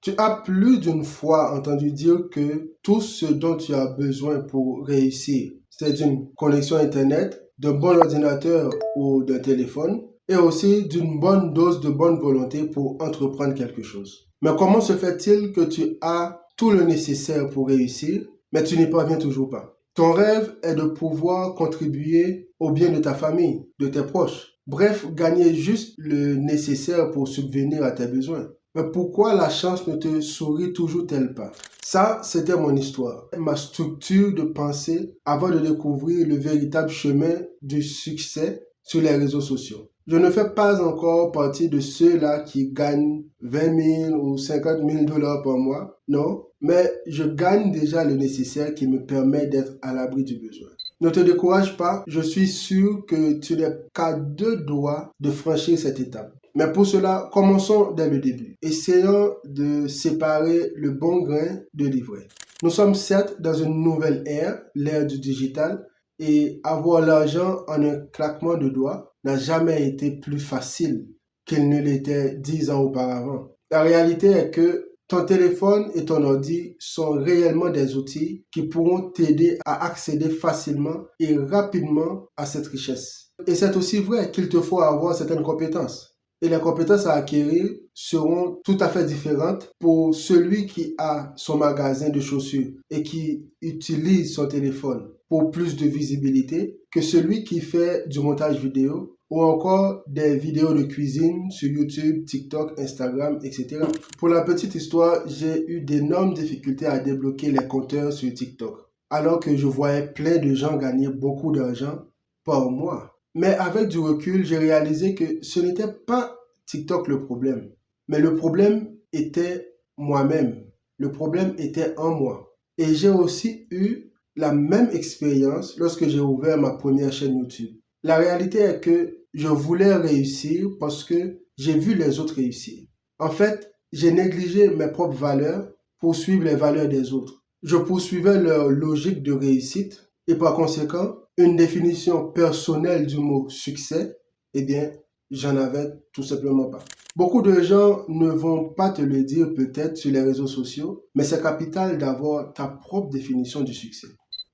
Tu as plus d'une fois entendu dire que tout ce dont tu as besoin pour réussir, c'est d'une connexion Internet, d'un bon ordinateur ou d'un téléphone, et aussi d'une bonne dose de bonne volonté pour entreprendre quelque chose. Mais comment se fait-il que tu as tout le nécessaire pour réussir, mais tu n'y parviens toujours pas? Ton rêve est de pouvoir contribuer au bien de ta famille, de tes proches. Bref, gagner juste le nécessaire pour subvenir à tes besoins. Mais pourquoi la chance ne te sourit toujours-elle pas? Ça, c'était mon histoire, ma structure de pensée avant de découvrir le véritable chemin du succès sur les réseaux sociaux. Je ne fais pas encore partie de ceux-là qui gagnent 20 000 ou 50 000 $ par mois, non, mais je gagne déjà le nécessaire qui me permet d'être à l'abri du besoin. Ne te décourage pas, je suis sûr que tu n'es qu'à 2 doigts de franchir cette étape. Mais pour cela, commençons dès le début. Essayons de séparer le bon grain de l'ivraie. Nous sommes certes dans une nouvelle ère, l'ère du digital, et avoir l'argent en un claquement de doigts n'a jamais été plus facile qu'il ne l'était 10 ans auparavant. La réalité est que ton téléphone et ton ordi sont réellement des outils qui pourront t'aider à accéder facilement et rapidement à cette richesse. Et c'est aussi vrai qu'il te faut avoir certaines compétences. Et les compétences à acquérir seront tout à fait différentes pour celui qui a son magasin de chaussures et qui utilise son téléphone pour plus de visibilité que celui qui fait du montage vidéo ou encore des vidéos de cuisine sur YouTube, TikTok, Instagram, etc. Pour la petite histoire, j'ai eu d'énormes difficultés à débloquer les compteurs sur TikTok, alors que je voyais plein de gens gagner beaucoup d'argent par mois. Mais avec du recul, j'ai réalisé que ce n'était pas TikTok le problème, mais le problème était moi-même. Le problème était en moi. Et j'ai aussi eu la même expérience lorsque j'ai ouvert ma première chaîne YouTube. La réalité est que je voulais réussir parce que j'ai vu les autres réussir. En fait, j'ai négligé mes propres valeurs pour suivre les valeurs des autres. Je poursuivais leur logique de réussite et par conséquent, une définition personnelle du mot succès, eh bien, j'en avais tout simplement pas. Beaucoup de gens ne vont pas te le dire peut-être sur les réseaux sociaux, mais c'est capital d'avoir ta propre définition du succès.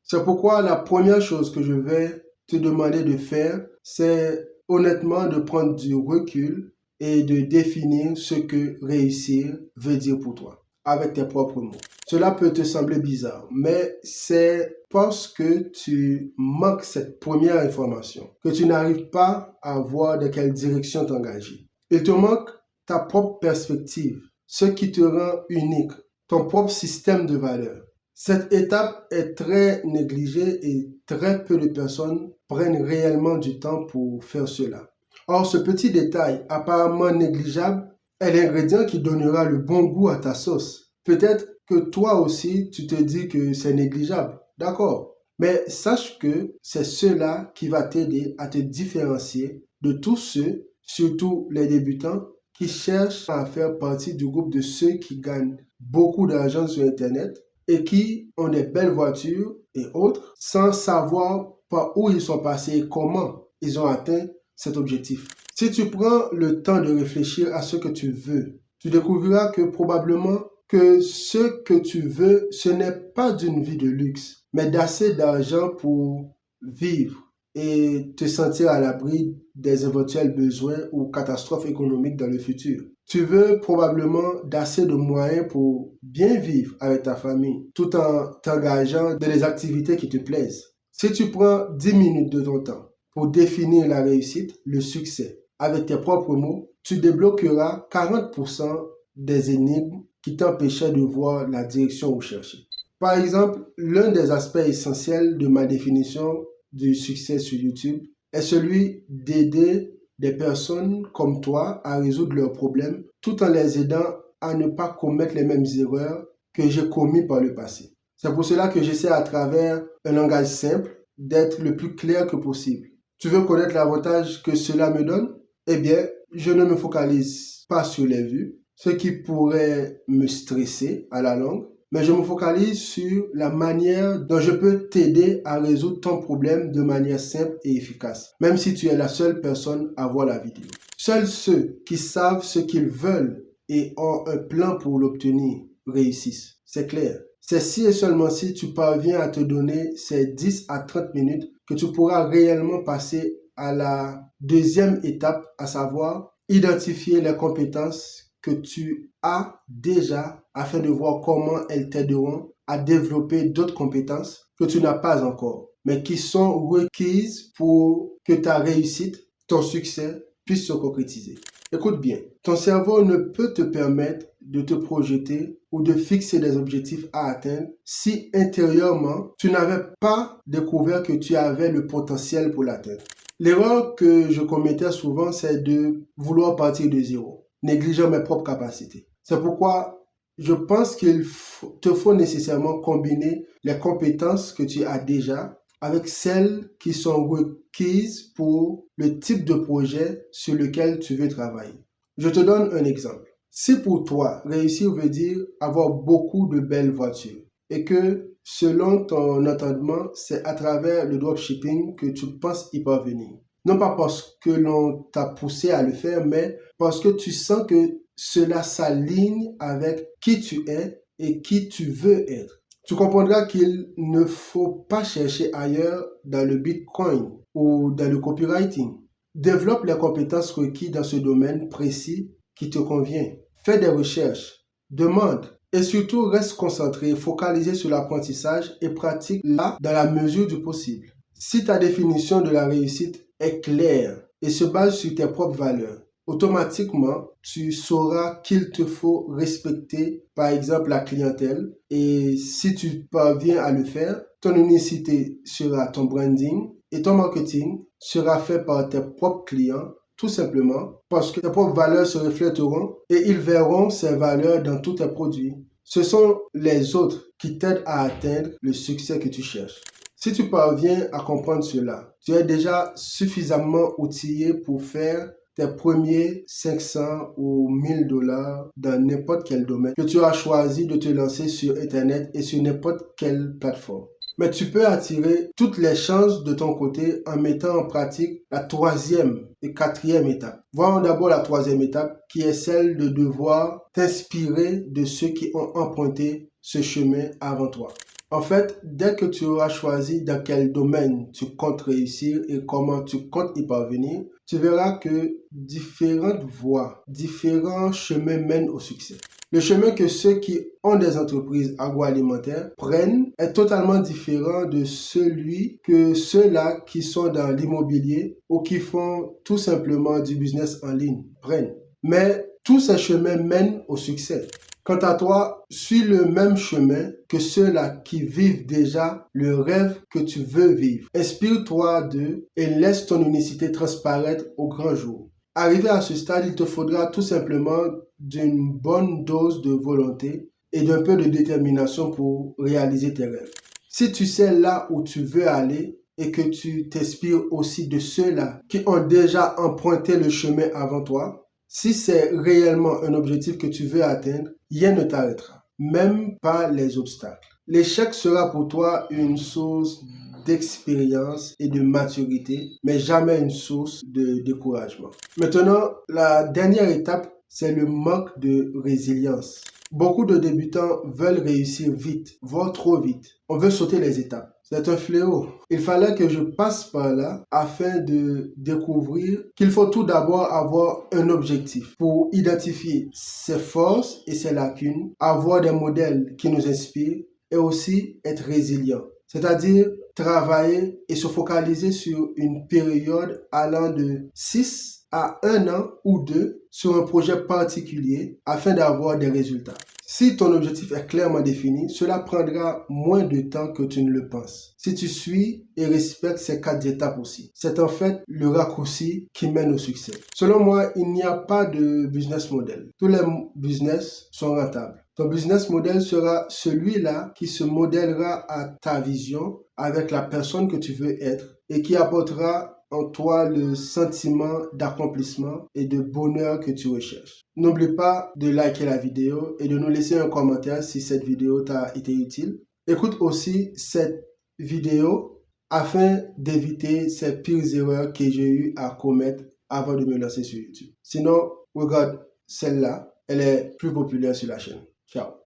C'est pourquoi la première chose que je vais te demander de faire, c'est honnêtement de prendre du recul et de définir ce que réussir veut dire pour toi, avec tes propres mots. Cela peut te sembler bizarre, mais c'est parce que tu manques cette première information, que tu n'arrives pas à voir dans quelle direction t'engager. Il te manque ta propre perspective, ce qui te rend unique, ton propre système de valeurs. Cette étape est très négligée et très peu de personnes prennent réellement du temps pour faire cela. Or, ce petit détail apparemment négligeable est l'ingrédient qui donnera le bon goût à ta sauce. Peut-être que toi aussi, tu te dis que c'est négligeable. D'accord. Mais sache que c'est cela qui va t'aider à te différencier de tous ceux, surtout les débutants, qui cherchent à faire partie du groupe de ceux qui gagnent beaucoup d'argent sur Internet et qui ont des belles voitures et autres sans savoir par où ils sont passés et comment ils ont atteint cet objectif. Si tu prends le temps de réfléchir à ce que tu veux, tu découvriras que probablement que ce que tu veux, ce n'est pas d'une vie de luxe, mais d'assez d'argent pour vivre et te sentir à l'abri des éventuels besoins ou catastrophes économiques dans le futur. Tu veux probablement d'assez de moyens pour bien vivre avec ta famille, tout en t'engageant dans des activités qui te plaisent. Si tu prends 10 minutes de ton temps pour définir la réussite, le succès, avec tes propres mots, tu débloqueras 40% des énigmes qui t'empêchaient de voir la direction où chercher. Par exemple, l'un des aspects essentiels de ma définition du succès sur YouTube est celui d'aider des personnes comme toi à résoudre leurs problèmes tout en les aidant à ne pas commettre les mêmes erreurs que j'ai commises par le passé. C'est pour cela que j'essaie à travers un langage simple d'être le plus clair que possible. Tu veux connaître l'avantage que cela me donne? Eh bien, je ne me focalise pas sur les vues, ce qui pourrait me stresser à la longue, mais je me focalise sur la manière dont je peux t'aider à résoudre ton problème de manière simple et efficace, même si tu es la seule personne à voir la vidéo. Seuls ceux qui savent ce qu'ils veulent et ont un plan pour l'obtenir réussissent. C'est clair. C'est si et seulement si tu parviens à te donner ces 10 à 30 minutes que tu pourras réellement passer à la deuxième étape, à savoir identifier les compétences que tu as déjà afin de voir comment elles t'aideront à développer d'autres compétences que tu n'as pas encore, mais qui sont requises pour que ta réussite, ton succès puisse se concrétiser. Écoute bien, ton cerveau ne peut te permettre de te projeter ou de fixer des objectifs à atteindre si intérieurement tu n'avais pas découvert que tu avais le potentiel pour l'atteindre. L'erreur que je commettais souvent, c'est de vouloir partir de zéro, négligeant mes propres capacités. C'est pourquoi je pense te faut nécessairement combiner les compétences que tu as déjà avec celles qui sont requises pour le type de projet sur lequel tu veux travailler. Je te donne un exemple. Si pour toi, réussir veut dire avoir beaucoup de belles voitures et que selon ton entendement, c'est à travers le dropshipping que tu penses y parvenir. Non pas parce que l'on t'a poussé à le faire, mais parce que tu sens que cela s'aligne avec qui tu es et qui tu veux être. Tu comprendras qu'il ne faut pas chercher ailleurs dans le Bitcoin ou dans le copywriting. Développe les compétences requises dans ce domaine précis qui te convient. Fais des recherches, demande et surtout reste concentré, focalisé sur l'apprentissage et pratique-la dans la mesure du possible. Si ta définition de la réussite est claire et se base sur tes propres valeurs, automatiquement, tu sauras qu'il te faut respecter, par exemple, la clientèle. Et si tu parviens à le faire, ton unicité sera ton branding et ton marketing sera fait par tes propres clients, tout simplement parce que tes propres valeurs se reflèteront et ils verront ces valeurs dans tous tes produits. Ce sont les autres qui t'aident à atteindre le succès que tu cherches. Si tu parviens à comprendre cela, tu es déjà suffisamment outillé pour faire tes premiers 500 ou 1000 dollars dans n'importe quel domaine que tu as choisi de te lancer sur Internet et sur n'importe quelle plateforme. Mais tu peux attirer toutes les chances de ton côté en mettant en pratique la troisième et quatrième étape. Voyons d'abord la troisième étape qui est celle de devoir t'inspirer de ceux qui ont emprunté ce chemin avant toi. En fait, dès que tu auras choisi dans quel domaine tu comptes réussir et comment tu comptes y parvenir, tu verras que différentes voies, différents chemins mènent au succès. Le chemin que ceux qui ont des entreprises agroalimentaires prennent est totalement différent de celui que ceux-là qui sont dans l'immobilier ou qui font tout simplement du business en ligne prennent. Mais tous ces chemins mènent au succès. Quant à toi, suis le même chemin que ceux-là qui vivent déjà le rêve que tu veux vivre. Inspire-toi d'eux et laisse ton unicité transparaître au grand jour. Arrivé à ce stade, il te faudra tout simplement d'une bonne dose de volonté et d'un peu de détermination pour réaliser tes rêves. Si tu sais là où tu veux aller et que tu t'inspires aussi de ceux-là qui ont déjà emprunté le chemin avant toi, si c'est réellement un objectif que tu veux atteindre, rien ne t'arrêtera, même pas les obstacles. L'échec sera pour toi une source d'expérience et de maturité, mais jamais une source de découragement. Maintenant, la dernière étape, c'est le manque de résilience. Beaucoup de débutants veulent réussir vite, voire trop vite. On veut sauter les étapes. C'est un fléau. Il fallait que je passe par là afin de découvrir qu'il faut tout d'abord avoir un objectif pour identifier ses forces et ses lacunes, avoir des modèles qui nous inspirent et aussi être résilient. C'est-à-dire travailler et se focaliser sur une période allant de 6 à 1 an ou 2 sur un projet particulier afin d'avoir des résultats. Si ton objectif est clairement défini, cela prendra moins de temps que tu ne le penses. Si tu suis et respectes ces 4 étapes aussi, c'est en fait le raccourci qui mène au succès. Selon moi, il n'y a pas de business model. Tous les business sont rentables. Ton business model sera celui-là qui se modèlera à ta vision avec la personne que tu veux être et qui apportera en toi le sentiment d'accomplissement et de bonheur que tu recherches. N'oublie pas de liker la vidéo et de nous laisser un commentaire si cette vidéo t'a été utile. Écoute aussi cette vidéo afin d'éviter ces pires erreurs que j'ai eu à commettre avant de me lancer sur YouTube. Sinon, regarde celle-là elle est plus populaire sur la chaîne. Ciao.